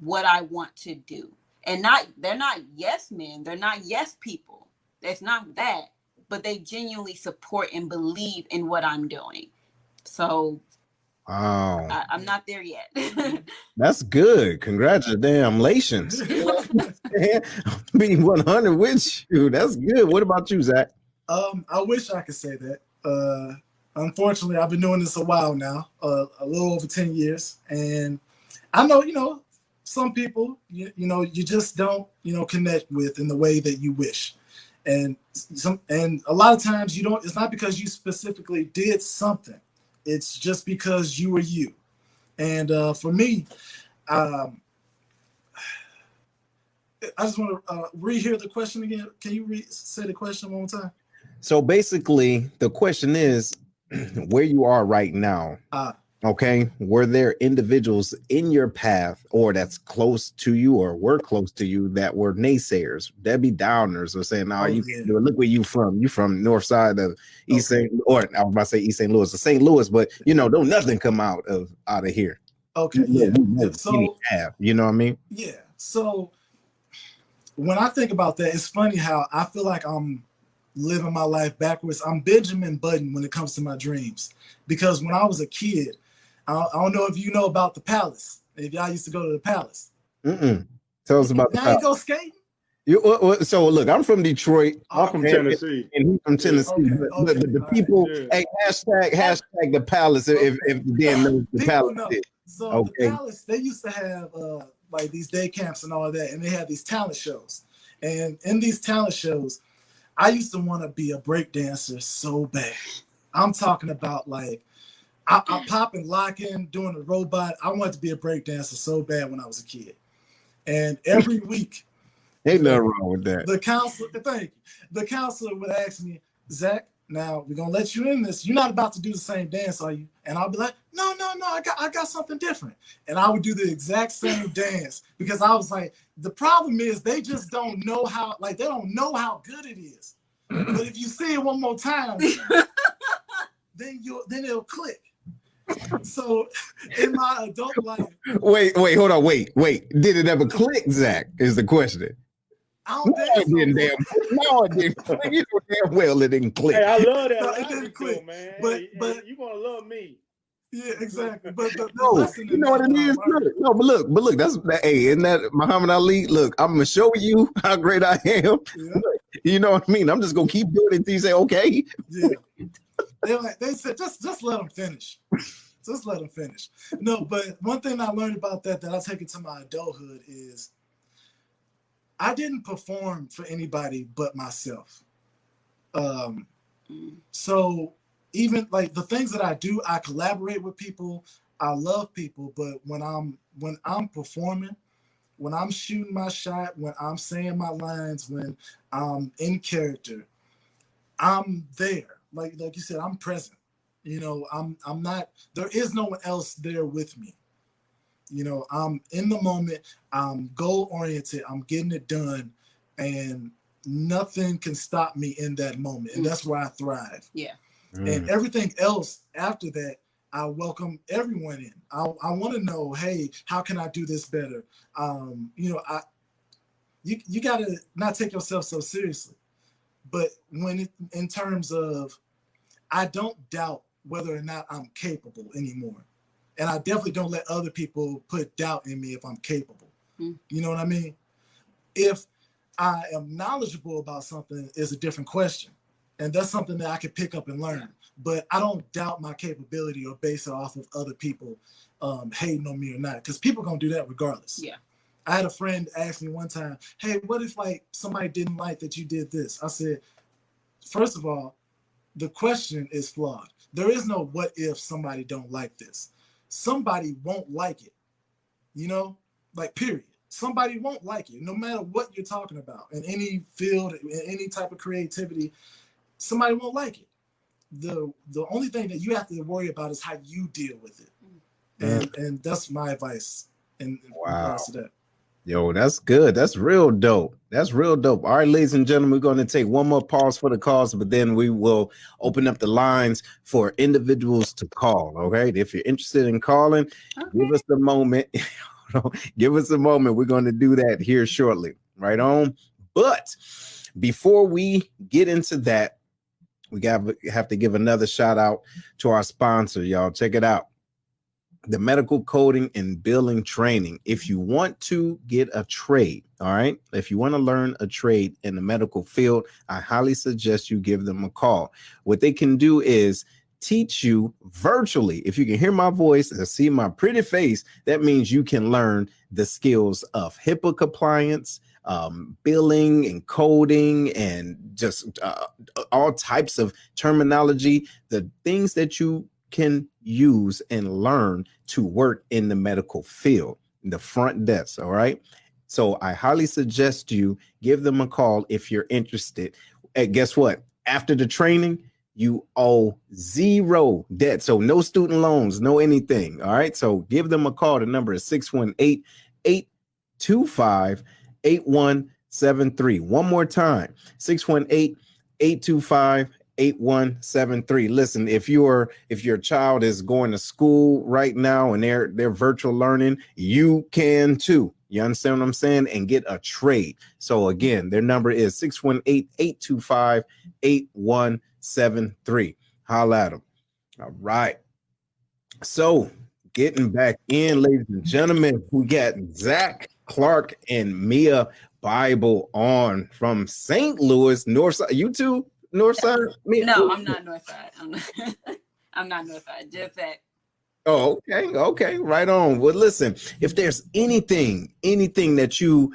what I want to do. And they're not yes men, they're not yes people. It's not that, but they genuinely support and believe in what I'm doing. So I'm not there yet. That's good. Congratulations. Being 100 with you. That's good. What about you, Zach? I wish I could say that. Unfortunately, I've been doing this a while now, a little over 10 years. And I know, some people, you just don't, connect with in the way that you wish. And a lot of times it's not because you specifically did something. It's just because you were you. And for me, I just want to rehear the question again. Can you say the question one more time? So basically, the question is, where you are right now, okay, were there individuals in your path or that's close to you or were close to you that were naysayers, Debbie Downers, or saying, look where you from. You from north side of East St. or I was about to say East St. Louis or St. Louis, but don't nothing come out of here. Okay, So you know what I mean? Yeah. So when I think about that, it's funny how I feel like I'm living my life backwards. I'm Benjamin Button when it comes to my dreams, because when I was a kid, I don't know if you know about the Palace. If y'all used to go to the Palace. Tell us about the Palace. You go skating? So look, I'm from Detroit. I'm from Tennessee. And he's from Tennessee. But the people, hey, hashtag the Palace if you didn't know the Palace. So the Palace, they used to have like these day camps and all that, and they had these talent shows. And in these talent shows, I used to want to be a break dancer so bad. I'm talking about like I pop and lock in doing a robot. I wanted to be a break dancer so bad when I was a kid. And every week, ain't nothing wrong with that. The counselor would ask me, Zach, now we're gonna let you in this. You're not about to do the same dance, are you? And I'll be like, no, I got something different. And I would do the exact same dance because I was like, the problem is they just don't know how, they don't know how good it is. But if you see it one more time, then it'll click. So in my adult life, wait, hold on, wait. Did it ever click, Zach? Is the question. No, it didn't. You know damn well it didn't click. Hey, I love that. No, it didn't click, man. But you gonna love me. Yeah, exactly. But you know what it is? But look, isn't that Muhammad Ali? Look, I'm gonna show you how great I am. Yeah. You know what I mean? I'm just gonna keep doing it until you say okay. Yeah. They said just let them finish. Just let them finish. No, but one thing I learned about that I take into my adulthood is I didn't perform for anybody but myself. So even like the things that I do, I collaborate with people. I love people, but when I'm performing, when I'm shooting my shot, when I'm saying my lines, when I'm in character, I'm there. Like you said, I'm present. I'm not. There is no one else there with me. I'm in the moment. I'm goal oriented. I'm getting it done, and nothing can stop me in that moment. And that's where I thrive. Yeah. And everything else after that, I welcome everyone in. I want to know, hey, how can I do this better? You gotta not take yourself so seriously. But in terms of, I don't doubt whether or not I'm capable anymore. And I definitely don't let other people put doubt in me if I'm capable. You know what I mean? If I am knowledgeable about something is a different question. And that's something that I can pick up and learn. But I don't doubt my capability or base it off of other people hating on me or not. Because people going to do that regardless. Yeah. I had a friend ask me one time, hey, what if somebody didn't like that you did this? I said, first of all, the question is flawed. There is no what if somebody don't like this. Somebody won't like it, period. somebody won't like it, no matter what you're talking about. In any field, in any type of creativity, somebody won't like it. The only thing that you have to worry about is how you deal with it. And that's my advice in regards to that. Yo, that's good. That's real dope. That's real dope. All right, ladies and gentlemen, we're going to take one more pause for the calls, but then we will open up the lines for individuals to call. Okay. If you're interested in calling, give us the moment. Give us a moment. We're going to do that here shortly. Right on. But before we get into that, we have to give another shout out to our sponsor, y'all. Check it out. The medical coding and billing training. If you want to get a trade, all right, if you want to learn a trade in the medical field, I highly suggest you give them a call. What they can do is teach you virtually. If you can hear my voice and see my pretty face, that means you can learn the skills of HIPAA compliance, billing and coding, and just all types of terminology, the things that you can use and learn to work in the medical field, the front desk. All right. So I highly suggest you give them a call if you're interested. And guess what? After the training, you owe zero debt. So no student loans, no anything. All right. So give them a call. The number is 618-825-8173. One more time, 618-825-8173. 8173. Listen, if your child is going to school right now and they're virtual learning, you can too. You understand what I'm saying? And get a trade. So again, their number is 618-825-8173. Holla at them. All right. So getting back in, ladies and gentlemen, we got Zach Clark and Mia Bible on from St. Louis, Northside. You two? Northside? No, I'm not Northside. I'm not Northside. Just that. Oh, okay, right on. Well, listen, if there's anything that you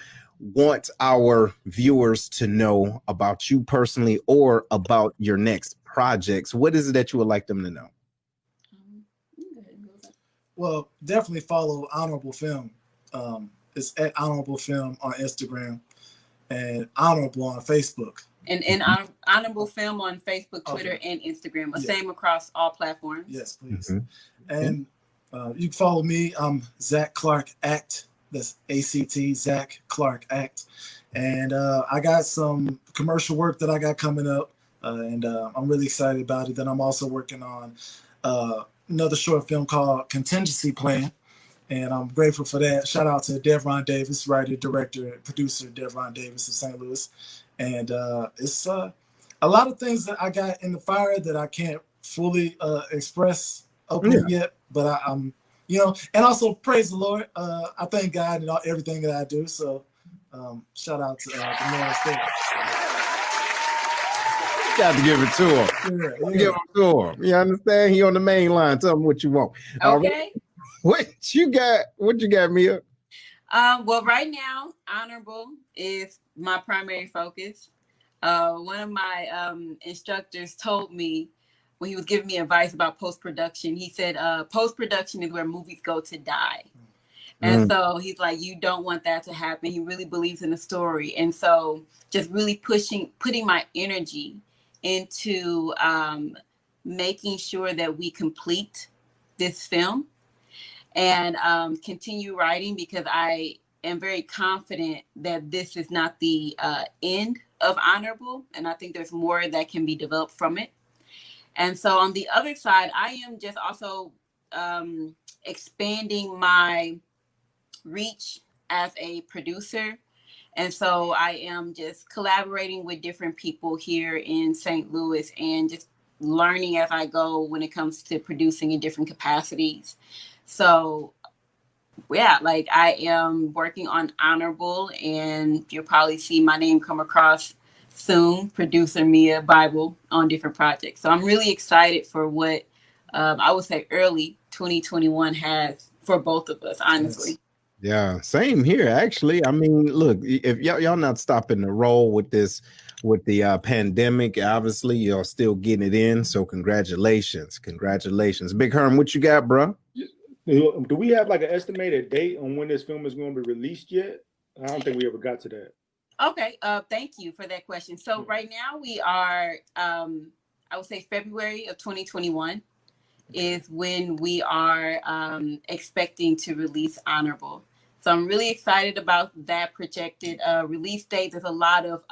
want our viewers to know about you personally or about your next projects, what is it that you would like them to know? Well, definitely follow Honorable Film. It's at Honorable Film on Instagram and Honorable on Facebook. And Honorable Film on Facebook, Twitter, and Instagram. Same across all platforms. Yes, please. Mm-hmm. And you can follow me. I'm Zach Clark Act. That's ACT, Zach Clark Act. And I got some commercial work that I got coming up. And I'm really excited about it. Then I'm also working on another short film called Contingency Plan. And I'm grateful for that. Shout out to Devron Davis, writer, director, producer Devron Davis of St. Louis. And it's a lot of things that I got in the fire that I can't fully express openly yet, but I'm, and also praise the Lord. I thank God and everything that I do. So shout out to the man State. You got to give it to him. Yeah. Give it to him. You understand? He on the main line. Tell him what you want. Okay. All right. What you got, Mia? Well, right now, Honorable is my primary focus. One of my instructors told me when he was giving me advice about post-production, he said, post-production is where movies go to die. And so he's like, you don't want that to happen. He really believes in the story. And so just really putting my energy into making sure that we complete this film and continue writing, because I am very confident that this is not the end of Honorable. And I think there's more that can be developed from it. And so on the other side, I am just also expanding my reach as a producer. And so I am just collaborating with different people here in St. Louis and just learning as I go when it comes to producing in different capacities. So yeah, like I am working on Honorable, and you'll probably see my name come across soon, producer Mia Bible, on different projects. So I'm really excited for what I would say early 2021 has for both of us, honestly. Yeah, same here, actually. I mean, look, if y'all not stopping to roll with this, with the pandemic, obviously y'all still getting it in. So congratulations. Big Herm, what you got, bro? Do we have like an estimated date on when this film is going to be released yet? I don't think we ever got to that. Okay. Thank you for that question. So right now we are, I would say February of 2021 is when we are expecting to release Honorable. So I'm really excited about that projected release date. There's a lot of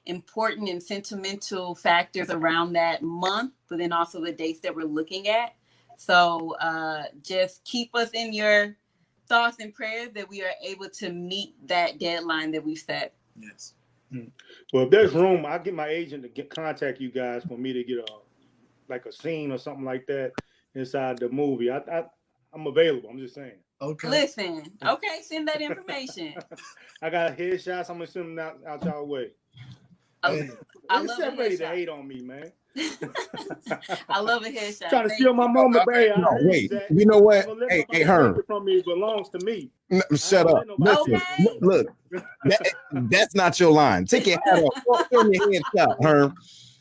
important and sentimental factors around that month, but then also the dates that we're looking at. So just keep us in your thoughts and prayers that we are able to meet that deadline that we've set. Yes. Well, if there's room, I'll get my agent to contact you guys for me to get a scene or something like that inside the movie. I'm available. I'm just saying. Okay. Listen. Okay, send that information. I got headshots. I'm gonna send them out y'all way. I love a ready to headshot. hate on me, man. I love a headshot. Trying to steal my moment, baby. No, wait. You know what? Hey, Herm. From me, it belongs to me. Shut up. Listen, Okay. look. That's not your line. Take your hat off. Show him your headshot, Herm.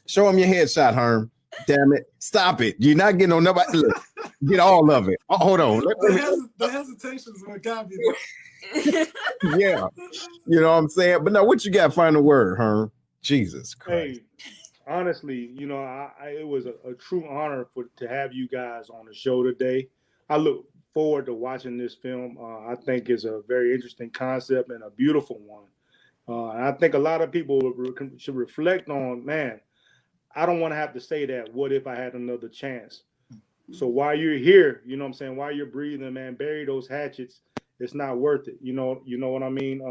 Show him your headshot, Herm. Damn it. Stop it. You're not getting on nobody. Look, get all of it. Oh, hold on. The hesitations were got me. Yeah. You know what I'm saying? But no, what you got final word, Herm? Jesus Christ. Hey, honestly, you know, it was a true honor to have you guys on the show today. I look forward to watching this film. I think it's a very interesting concept and a beautiful one. And I think a lot of people should reflect on, man, I don't want to have to say that. What if I had another chance? So while you're here, you know what I'm saying, while you're breathing, man, bury those hatchets. It's not worth it. You know what I mean?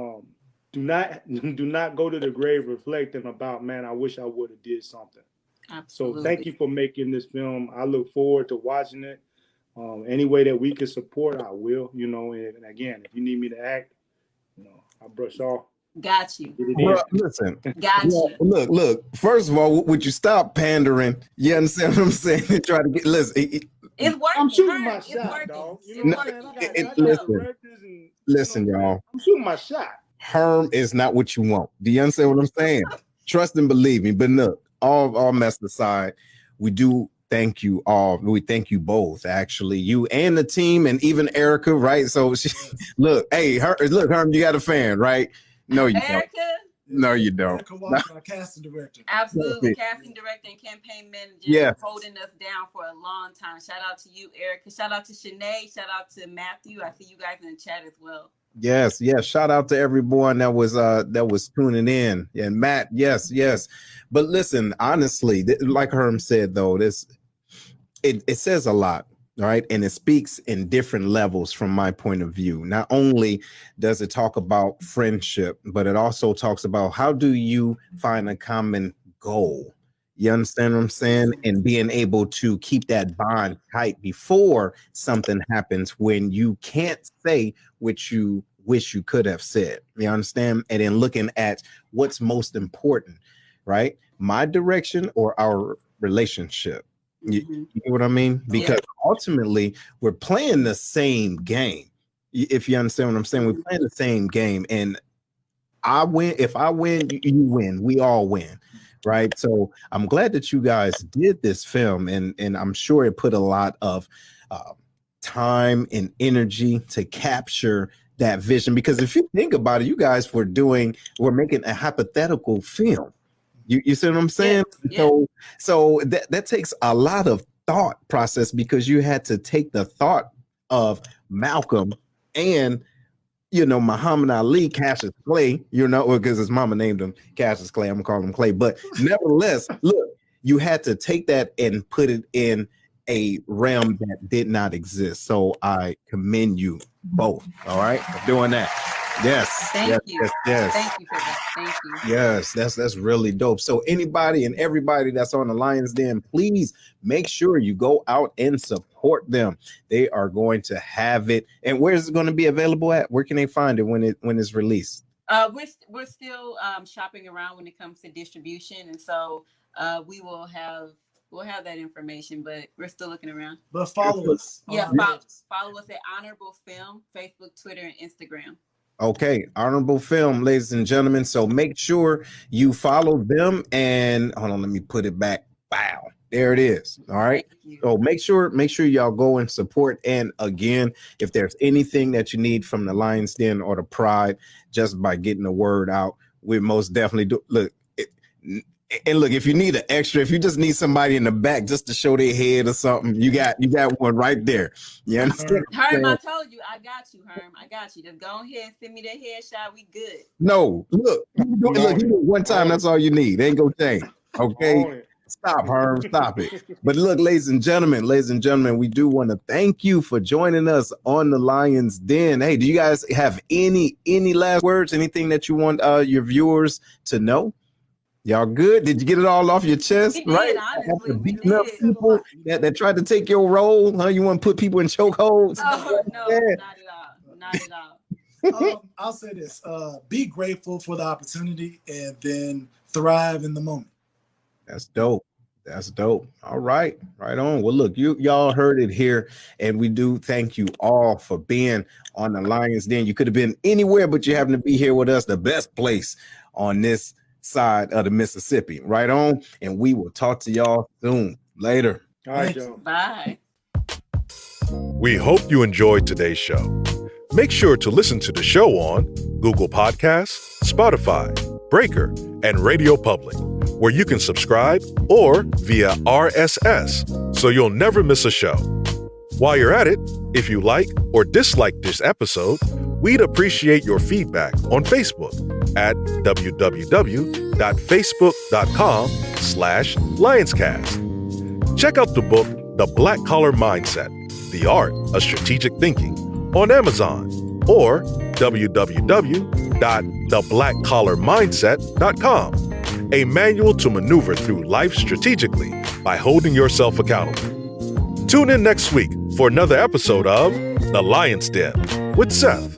Do not go to the grave reflecting about, man, I wish I would have did something. Absolutely. So thank you for making this film. I look forward to watching it. Any way that we can support, I will, you know, and again, if you need me to act, you know, I'll brush off. Got you. Well, listen. Got you. Look. First of all, would you stop pandering? You understand what I'm saying? Try to get It's working. I'm shooting my shot, dog. You know what I'm saying? Listen, y'all. I'm shooting my shot. Herm is not what you want. Do you understand what I'm saying? Trust and believe me. But look, all messed aside, we do thank you all. We thank you both, actually, you and the team, and even Erica, right? So look, hey, Herm, you got a fan, right? No, you Erica? don't. No, you don't. Erica Walker, our casting director. Absolutely. Casting director and campaign manager. Yeah. Holding us down for a long time. Shout out to you, Erica. Shout out to Shanae. Shout out to Matthew. I see you guys in the chat as well. Yes. Shout out to everyone that was tuning in. And Matt, yes. But listen, honestly, like Herm said, though, it says a lot. Right. And it speaks in different levels from my point of view. Not only does it talk about friendship, but it also talks about how do you find a common goal? You understand what I'm saying? And being able to keep that bond tight before something happens when you can't say what you wish you could have said. You understand? And then looking at what's most important, right? My direction or our relationship. You know what I mean? Because ultimately we're playing the same game. If you understand what I'm saying, we're playing the same game, and I win. If I win, you win. We all win, right? So I'm glad that you guys did this film, and I'm sure it put a lot of time and energy to capture that vision. Because if you think about it, you guys were making a hypothetical film. You see what I'm saying? Yeah. So that takes a lot of thought process, because you had to take the thought of Malcolm and, you know, Muhammad Ali, Cassius Clay, you know, because his mama named him Cassius Clay. I'm gonna call him Clay. But nevertheless, look, you had to take that and put it in a realm that did not exist. So I commend you both. All right, for doing that. Yes. Thank you. Yes. Thank you for that. Thank you. Yes, that's really dope. So anybody and everybody that's on the Lions Den, please make sure you go out and support them. They are going to have it. And where is it going to be available at? Where can they find it when it's released? We're still shopping around when it comes to distribution, and so we'll have that information, but we're still looking around. But follow us. Yeah, follow us at Honorable Film, Facebook, Twitter, and Instagram. Okay, Honorable Film, ladies and gentlemen. So make sure you follow them, and hold on, let me put it back. Wow. There it is. All right. So make sure y'all go and support. And again, if there's anything that you need from the Lion's Den or the Pride, just by getting the word out, we most definitely do. Look, if you need an extra, if you just need somebody in the back just to show their head or something, you got one right there. You understand? Herm, I told you, I got you, Herm. I got you. Just go ahead and send me that headshot. We good. No, look, you do it one time. That's all you need. It ain't gonna change. Okay. Stop, Herm. Stop it. But look, ladies and gentlemen, we do want to thank you for joining us on the Lion's Den. Hey, do you guys have any last words? Anything that you want your viewers to know? Y'all good? Did you get it all off your chest? We right? did, honestly, we Beating up did. people that tried to take your role, huh? You want to put people in chokeholds? Oh, no, not at all. Not at all. I'll say this: be grateful for the opportunity, and then thrive in the moment. That's dope. That's dope. All right. Right on. Well, look, y'all heard it here, and we do thank you all for being on the Lion's Den. You could have been anywhere, but you happen to be here with us, the best place on this side of the Mississippi. Right on. And we will talk to y'all soon. Later. All right, Joe. Bye. We hope you enjoyed today's show. Make sure to listen to the show on Google Podcasts, Spotify, Breaker, and Radio Public, where you can subscribe, or via RSS, so you'll never miss a show. While you're at it, if you like or dislike this episode, we'd appreciate your feedback on Facebook at www.facebook.com/Lionscast. Check out the book, The Black Collar Mindset, The Art of Strategic Thinking, on Amazon, or www.theblackcollarmindset.com, a manual to maneuver through life strategically by holding yourself accountable. Tune in next week for another episode of The Lion's Den with Seth.